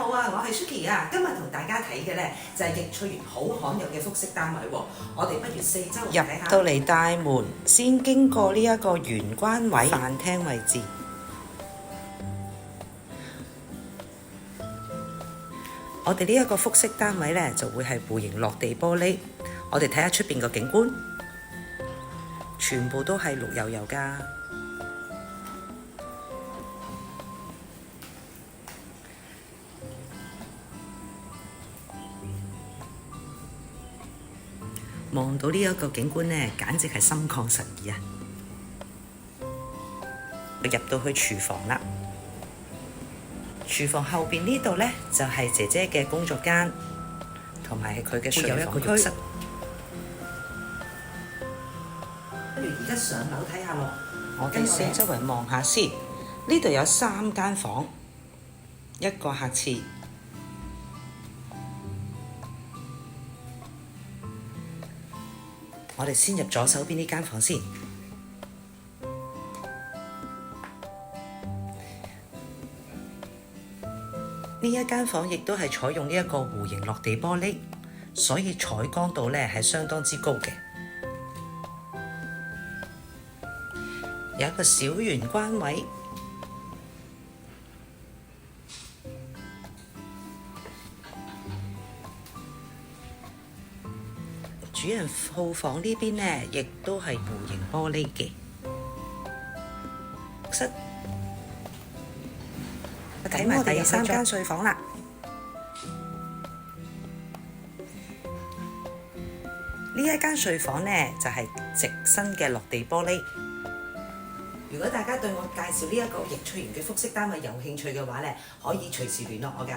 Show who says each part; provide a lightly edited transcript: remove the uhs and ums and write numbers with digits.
Speaker 1: 好啊，我係 Suki 啊，今日同大家睇嘅呢就係易翠園好罕有嘅複式單位喎。我哋不如四周圍睇下。
Speaker 2: 入到嚟大門，先經過呢一個玄關位飯廳位置。我哋呢一個複式單位呢，就會係戶型落地玻璃。我哋睇下出邊個景觀，全部都係綠油油㗎。望到呢一個景觀呢，簡直係心曠神怡啊！入到去廚房啦，廚房後邊呢度呢，就係姐姐嘅工作間，同埋佢嘅睡房區。
Speaker 1: 不如而家上樓睇下咯。
Speaker 2: 我哋四周圍望下先，呢度有3間房，一個客廁。我哋先入左手邊呢間房先。呢一間房亦都係採用呢一個弧形落地玻璃，所以採光度呢係相當之高嘅。有一個小玄關位，主人套房呢邊呢，亦都係弧形玻璃嘅。室，睇埋第3間睡房啦。呢一間睡房呢，就係直身嘅落地玻璃。
Speaker 1: 如果大家對我介紹呢一個易翠園嘅複式單位有興趣嘅話呢，可以隨時聯絡我㗎。